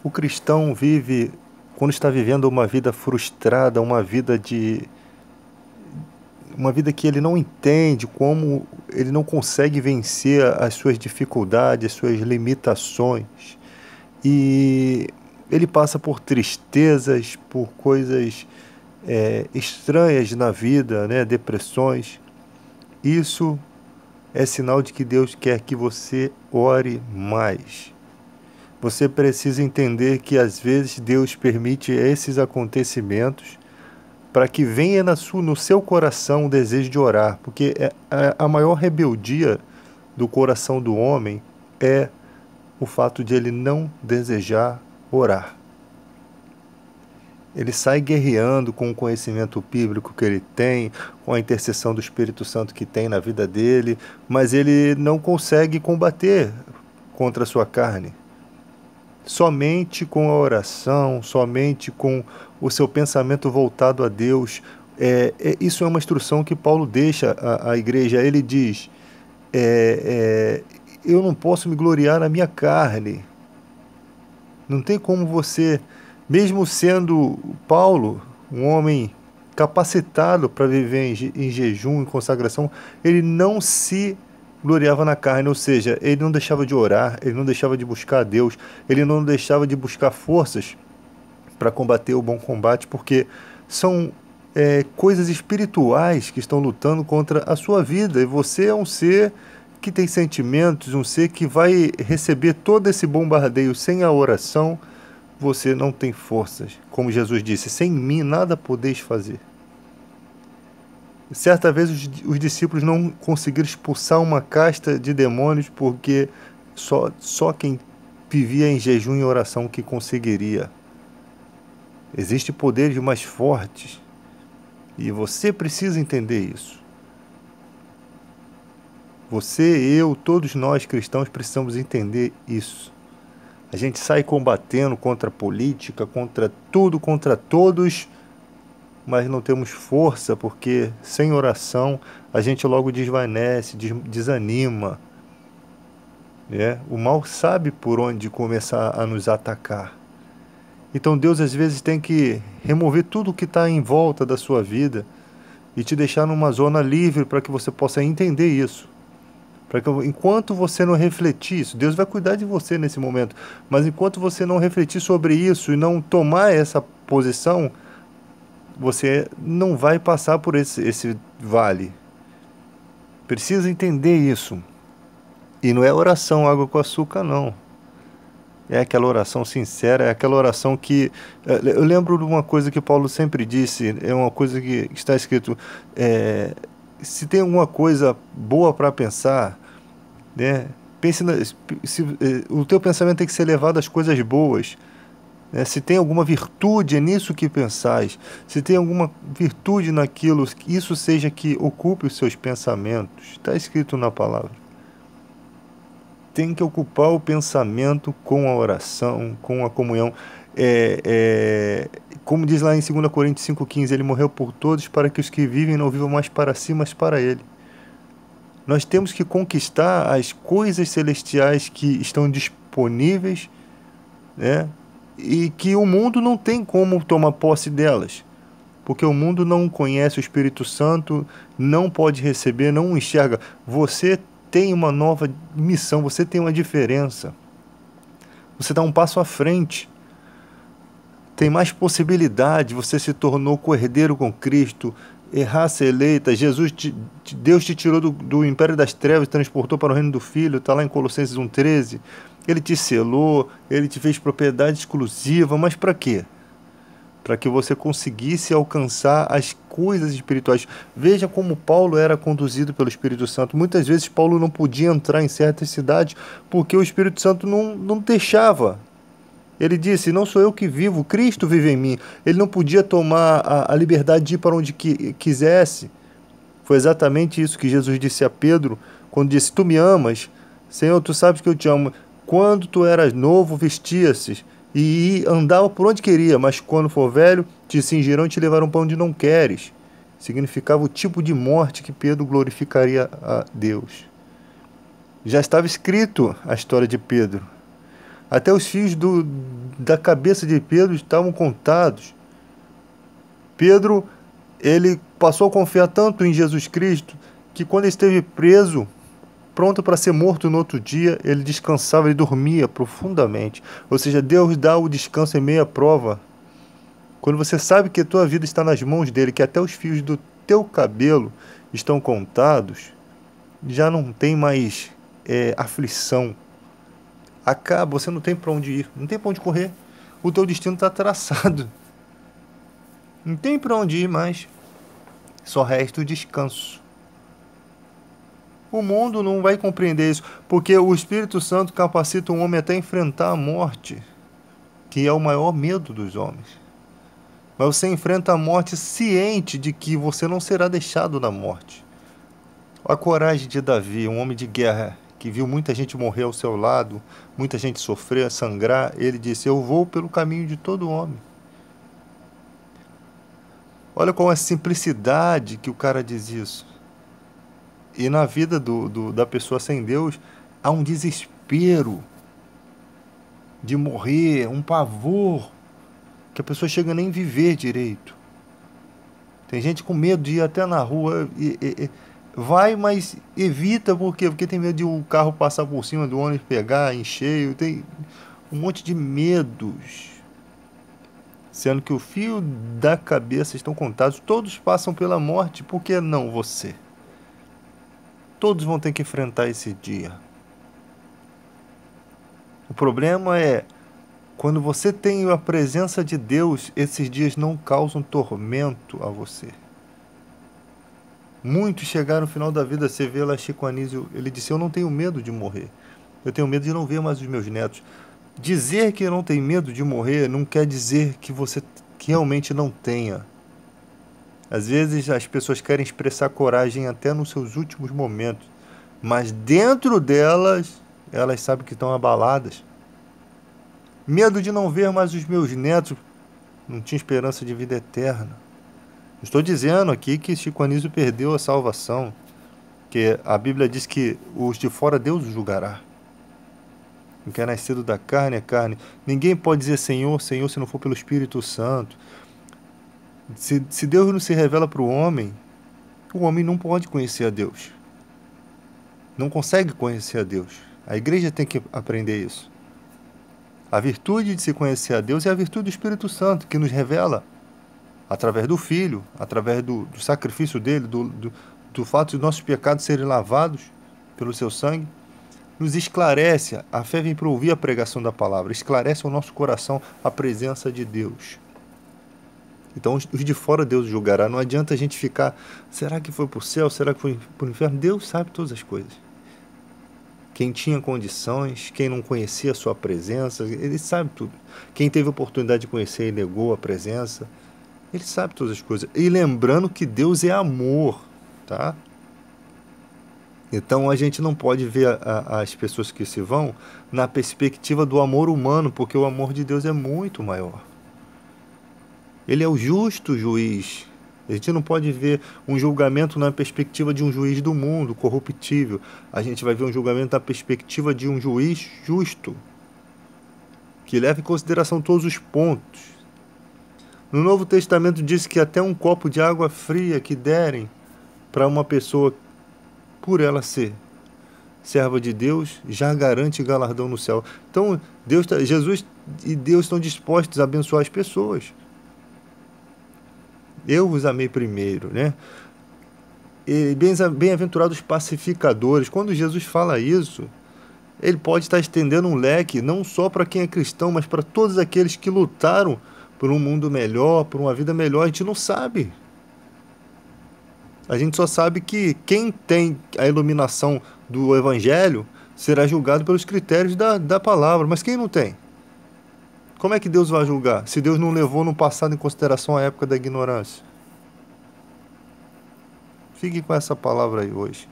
O cristão vive, quando está vivendo uma vida frustrada, uma vida que ele não entende, como ele não consegue vencer as suas dificuldades, as suas limitações. E ele passa por tristezas, por coisas estranhas na vida, né? Depressões. Isso é sinal de que Deus quer que você ore mais. Você precisa entender que às vezes Deus permite esses acontecimentos para que venha no seu coração o desejo de orar, porque a maior rebeldia do coração do homem é o fato de ele não desejar orar. Ele sai guerreando com o conhecimento bíblico que ele tem, com a intercessão do Espírito Santo que tem na vida dele, mas ele não consegue combater contra a sua carne. Somente com a oração, somente com o seu pensamento voltado a Deus. Isso é uma instrução que Paulo deixa à igreja. Ele diz, eu não posso me gloriar na minha carne. Não tem como você, mesmo sendo Paulo, um homem capacitado para viver em jejum, em consagração, ele não se gloriava na carne, ou seja, ele não deixava de orar, ele não deixava de buscar a Deus, ele não deixava de buscar forças para combater o bom combate, porque são coisas espirituais que estão lutando contra a sua vida, e você é um ser que tem sentimentos, um ser que vai receber todo esse bombardeio sem a oração. Você não tem forças, como Jesus disse, sem mim nada podeis fazer. Certa vez os discípulos não conseguiram expulsar uma casta de demônios porque só quem vivia em jejum e oração que conseguiria. Existem poderes mais fortes e você precisa entender isso. Você, eu, todos nós cristãos precisamos entender isso. A gente sai combatendo contra a política, contra tudo, contra todos, mas não temos força, porque sem oração a gente logo desvanece, desanima. O mal sabe por onde começar a nos atacar. Então Deus às vezes tem que remover tudo que está em volta da sua vida e te deixar numa zona livre para que você possa entender isso. Para que enquanto você não refletir isso, Deus vai cuidar de você nesse momento, mas enquanto você não refletir sobre isso e não tomar essa posição, você não vai passar por esse vale. Precisa entender isso. E não é oração água com açúcar, não. É aquela oração sincera, é aquela oração que... Eu lembro de uma coisa que Paulo sempre disse, é uma coisa que está escrito, se tem alguma coisa boa para pensar, né, o teu pensamento tem que ser levado às coisas boas. Se tem alguma virtude, é nisso que pensais. Se tem alguma virtude naquilo, isso seja que ocupe os seus pensamentos. Está escrito na palavra. Tem que ocupar o pensamento com a oração, com a comunhão. Como diz lá em 2 Coríntios 5,15, ele morreu por todos para que os que vivem não vivam mais para si, mas para ele. Nós temos que conquistar as coisas celestiais que estão disponíveis, né? E que o mundo não tem como tomar posse delas, porque o mundo não conhece o Espírito Santo, não pode receber, não enxerga. Você tem uma nova missão, você tem uma diferença, você dá um passo à frente, tem mais possibilidade, você se tornou co-herdeiro com Cristo, raça eleita. Deus te tirou do império das trevas e transportou para o reino do Filho, está lá em Colossenses 1,13. Ele te selou, ele te fez propriedade exclusiva, mas para quê? Para que você conseguisse alcançar as coisas espirituais. Veja como Paulo era conduzido pelo Espírito Santo. Muitas vezes Paulo não podia entrar em certas cidades porque o Espírito Santo não deixava. Ele disse, não sou eu que vivo, Cristo vive em mim. Ele não podia tomar a liberdade de ir para onde quisesse. Foi exatamente isso que Jesus disse a Pedro, quando disse, tu me amas, Senhor, tu sabes que eu te amo. Quando tu eras novo, vestia-se e andava por onde queria, mas quando for velho, te cingirão e te levarão para onde não queres. Significava o tipo de morte que Pedro glorificaria a Deus. Já estava escrito a história de Pedro. Até os fios da cabeça de Pedro estavam contados. Pedro, ele passou a confiar tanto em Jesus Cristo que quando ele esteve preso, pronto para ser morto no outro dia, ele descansava, ele dormia profundamente. Ou seja, Deus dá o descanso em meio à prova. Quando você sabe que a tua vida está nas mãos dele, que até os fios do teu cabelo estão contados, já não tem mais aflição. Acaba, você não tem para onde ir, não tem para onde correr. O teu destino está traçado. Não tem para onde ir mais. Só resta o descanso. O mundo não vai compreender isso, porque o Espírito Santo capacita um homem até enfrentar a morte, que é o maior medo dos homens. Mas você enfrenta a morte ciente de que você não será deixado na morte. A coragem de Davi, um homem de guerra, que viu muita gente morrer ao seu lado, muita gente sofrer, sangrar, ele disse: eu vou pelo caminho de todo homem. Olha com a simplicidade que o cara diz isso. E na vida da pessoa sem Deus, há um desespero de morrer, um pavor, que a pessoa chega nem a viver direito. Tem gente com medo de ir até na rua, vai, mas evita, por quê? Porque tem medo de o carro passar por cima do ônibus, pegar em cheio, tem um monte de medos. Sendo que o fio da cabeça estão contados, todos passam pela morte, por que não você? Todos vão ter que enfrentar esse dia. O problema é, quando você tem a presença de Deus, esses dias não causam tormento a você. Muitos chegaram no final da vida, você vê lá Chico Anísio, ele disse: eu não tenho medo de morrer. Eu tenho medo de não ver mais os meus netos. Dizer que não tem medo de morrer não quer dizer que você realmente não tenha. Às vezes as pessoas querem expressar coragem até nos seus últimos momentos, mas dentro delas, elas sabem que estão abaladas. Medo de não ver mais os meus netos, não tinha esperança de vida eterna. Estou dizendo aqui que Chico Anísio perdeu a salvação, que a Bíblia diz que os de fora Deus os julgará. O que é nascido da carne é carne. Ninguém pode dizer Senhor, Senhor, se não for pelo Espírito Santo. Se Deus não se revela para o homem não pode conhecer a Deus. Não consegue conhecer a Deus. A igreja tem que aprender isso. A virtude de se conhecer a Deus é a virtude do Espírito Santo, que nos revela, através do Filho, através do sacrifício dele, do fato de nossos pecados serem lavados pelo seu sangue, nos esclarece. A fé vem para ouvir a pregação da palavra, esclarece ao nosso coração a presença de Deus. Então os de fora Deus julgará. Não adianta a gente ficar, será que foi para o céu, será que foi para o inferno? Deus sabe todas as coisas. Quem tinha condições, quem não conhecia a sua presença, ele sabe tudo. Quem teve a oportunidade de conhecer e negou a presença, ele sabe todas as coisas. E lembrando que Deus é amor, tá? Então a gente não pode ver as pessoas que se vão na perspectiva do amor humano, porque o amor de Deus é muito maior. Ele é o justo juiz. A gente não pode ver um julgamento na perspectiva de um juiz do mundo, corruptível. A gente vai ver um julgamento na perspectiva de um juiz justo, que leva em consideração todos os pontos. No Novo Testamento diz que até um copo de água fria que derem para uma pessoa, por ela ser serva de Deus, já garante galardão no céu. Então, Jesus e Deus estão dispostos a abençoar as pessoas. Eu vos amei primeiro, né? E bem-aventurados pacificadores. Quando Jesus fala isso, ele pode estar estendendo um leque não só para quem é cristão, mas para todos aqueles que lutaram por um mundo melhor, por uma vida melhor. A gente não sabe. A gente só sabe que quem tem a iluminação do Evangelho será julgado pelos critérios da palavra. Mas quem não tem? Como é que Deus vai julgar, se Deus não levou no passado em consideração a época da ignorância? Fique com essa palavra aí hoje.